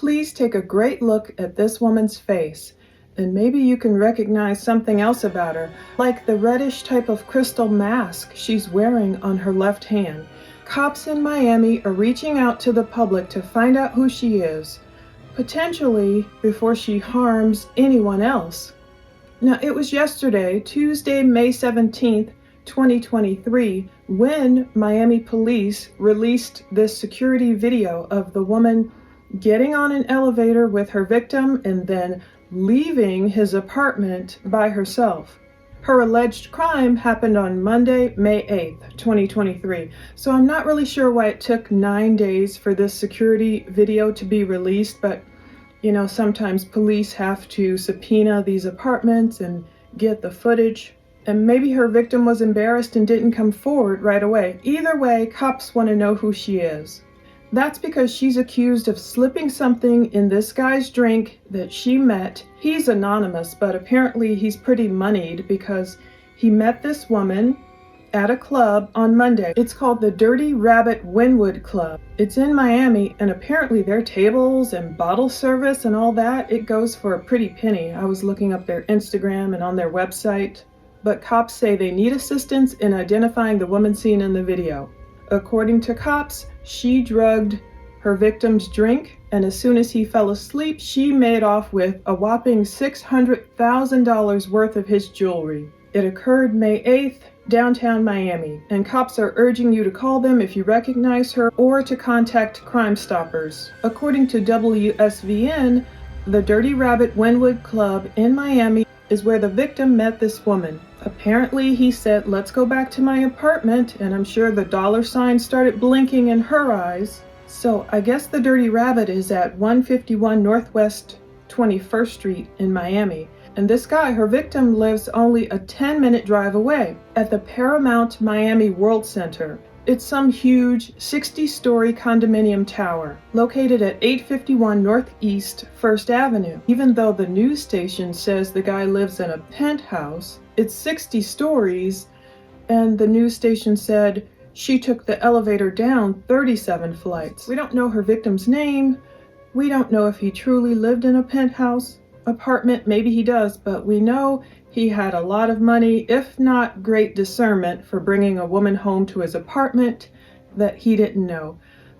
please take a great look at this woman's face, and maybe you can recognize something else about her, like the reddish type of crystal mask she's wearing on her left hand. Cops in Miami are reaching out to the public to find out who she is, potentially before she harms anyone else. Now, it was yesterday, Tuesday, May 17th, 2023, when Miami police released this security video of the woman getting on an elevator with her victim and then leaving his apartment by herself. Her alleged crime happened on Monday, May 8th, 2023. So I'm not really sure why it took 9 days for this security video to be released, but sometimes police have to subpoena these apartments and get the footage. And maybe her victim was embarrassed and didn't come forward right away. Either way, cops want to know who she is. That's because she's accused of slipping something in this guy's drink that she met. He's anonymous, but apparently he's pretty moneyed because he met this woman at a club on Monday. It's called the Dirty Rabbit Wynwood Club. It's in Miami, and apparently their tables and bottle service and all that, it goes for a pretty penny. I was looking up their Instagram and on their website. But cops say they need assistance in identifying the woman seen in the video. According to cops, she drugged her victim's drink, and as soon as he fell asleep, she made off with a whopping $600,000 worth of his jewelry. It occurred May 8th, downtown Miami, and cops are urging you to call them if you recognize her or to contact Crime Stoppers. According to WSVN, the Dirty Rabbit Wynwood Club in Miami is where the victim met this woman. Apparently, he said, "Let's go back to my apartment," and I'm sure the dollar sign started blinking in her eyes. So I guess the Dirty Rabbit is at 151 Northwest 21st Street in Miami. And this guy, her victim, lives only a 10-minute drive away at the Paramount Miami World Center. It's some huge 60-story condominium tower located at 851 Northeast 1st Avenue. Even though the news station says the guy lives in a penthouse, it's 60 stories, and the news station said she took the elevator down 37 flights. We don't know her victim's name. We don't know if he truly lived in a penthouse apartment. Maybe he does, but we know he had a lot of money, if not great discernment, for bringing a woman home to his apartment that he didn't know.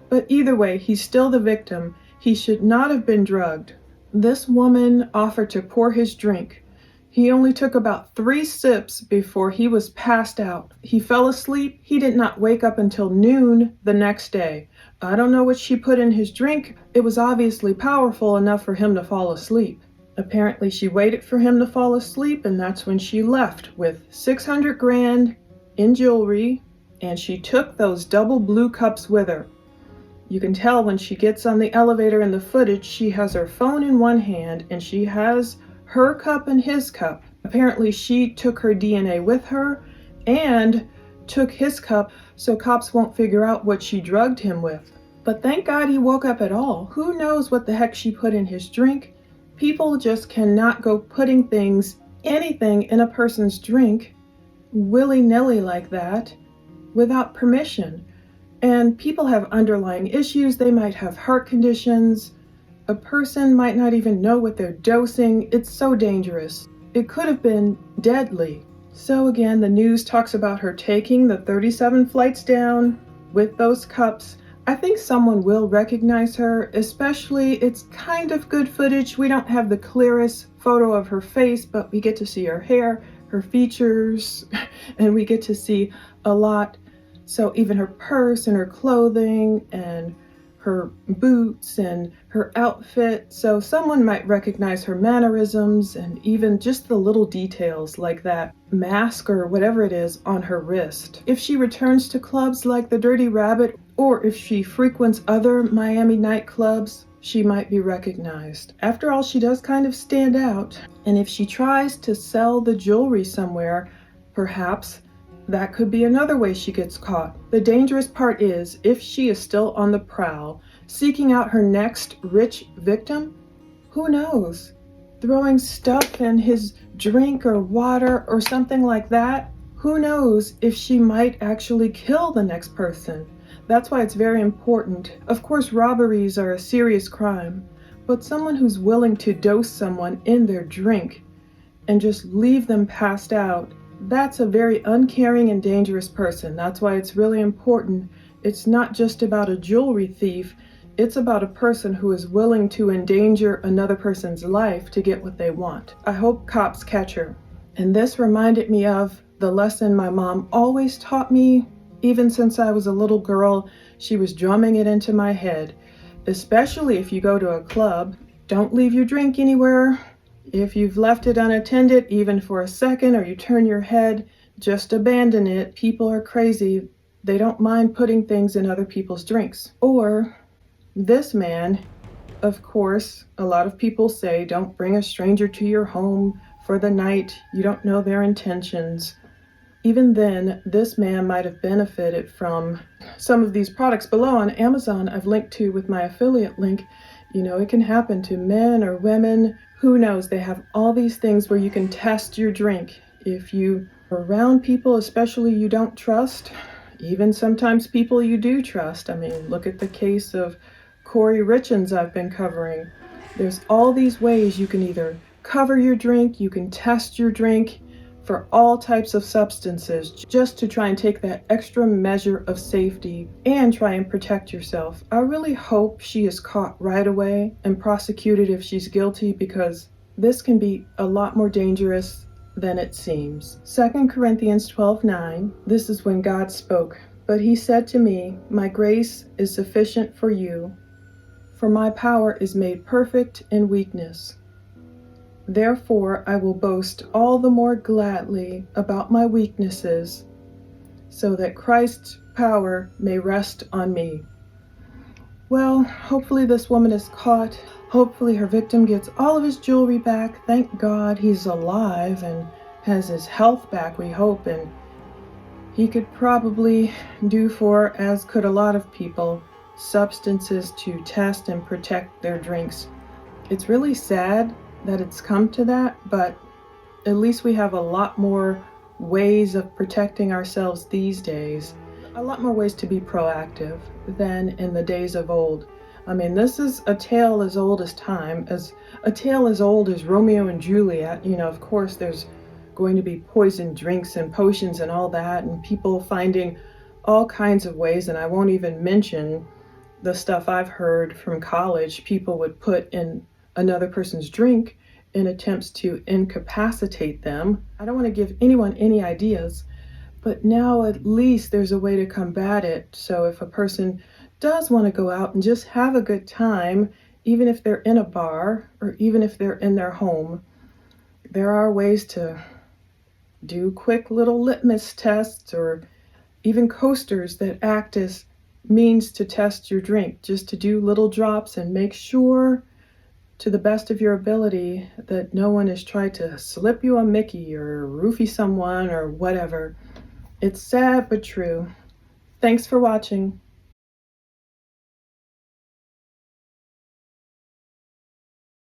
But either way, he's still the victim. He should not have been drugged. This woman offered to pour his drink. He only took about 3 sips before he was passed out. He fell asleep. He did not wake up until noon the next day. I don't know what she put in his drink. It was obviously powerful enough for him to fall asleep. Apparently she waited for him to fall asleep, and that's when she left with $600,000 in jewelry, and she took those double blue cups with her. You can tell when she gets on the elevator in the footage, she has her phone in one hand and she has her cup and his cup. Apparently she took her DNA with her and took his cup so cops won't figure out what she drugged him with. But thank God he woke up at all. Who knows what the heck she put in his drink? People just cannot go putting anything in a person's drink willy-nilly like that without permission. And people have underlying issues. They might have heart conditions. A person might not even know what they're dosing. It's so dangerous. It could have been deadly. So again, the news talks about her taking the 37 flights down with those cups. I think someone will recognize her, especially it's kind of good footage. We don't have the clearest photo of her face, but we get to see her hair, her features, and we get to see a lot. So even her purse and her clothing and her boots and her outfit. So someone might recognize her mannerisms and even just the little details like that mask or whatever it is on her wrist. If she returns to clubs like the Dirty Rabbit, or if she frequents other Miami nightclubs, she might be recognized. After all, she does kind of stand out. And if she tries to sell the jewelry somewhere, perhaps that could be another way she gets caught. The dangerous part is, if she is still on the prowl, seeking out her next rich victim, who knows? Throwing stuff in his drink or water or something like that, who knows if she might actually kill the next person. That's why it's very important. Of course, robberies are a serious crime, But someone who's willing to dose someone in their drink and just leave them passed out, that's a very uncaring and dangerous person. That's why it's really important. It's not just about a jewelry thief, it's about a person who is willing to endanger another person's life to get what they want. I hope cops catch her. And this reminded me of the lesson my mom always taught me, even since I was a little girl. She was drumming it into my head. Especially if you go to a club, don't leave your drink anywhere. If you've left it unattended, even for a second, or you turn your head, just abandon it. People are crazy. They don't mind putting things in other people's drinks. Or this man, of course, a lot of people say don't bring a stranger to your home for the night. You don't know their intentions. Even then, this man might have benefited from some of these products below on Amazon I've linked to with my affiliate link. You know, it can happen to men or women. Who knows? They have all these things where you can test your drink. If you are around people, especially you don't trust, even sometimes people you do trust. I mean, look at the case of Corey Richens I've been covering. There's all these ways you can either cover your drink, you can test your drink for all types of substances, just to try and take that extra measure of safety and try and protect yourself. I really hope she is caught right away and prosecuted if she's guilty, because this can be a lot more dangerous than it seems. 2 Corinthians 12:9, this is when God spoke. But he said to me, my grace is sufficient for you, for my power is made perfect in weakness. Therefore, I will boast all the more gladly about my weaknesses, so that Christ's power may rest on me. Well, hopefully this woman is caught. Hopefully her victim gets all of his jewelry back. Thank God he's alive and has his health back, we hope, and he could probably do for, as could a lot of people, substances to test and protect their drinks. It's really sad that it's come to that, but at least we have a lot more ways of protecting ourselves these days, a lot more ways to be proactive than in the days of old. I mean, this is a tale as old as time, as a tale as old as Romeo and Juliet. You know, of course there's going to be poison drinks and potions and all that, and people finding all kinds of ways, and I won't even mention the stuff I've heard from college people would put in another person's drink in attempts to incapacitate them. I don't want to give anyone any ideas, but now at least there's a way to combat it. So if a person does want to go out and just have a good time, even if they're in a bar or even if they're in their home, there are ways to do quick little litmus tests or even coasters that act as means to test your drink, just to do little drops and make sure to the best of your ability that no one has tried to slip you a Mickey or roofie someone or whatever. It's sad but true. Thanks for watching.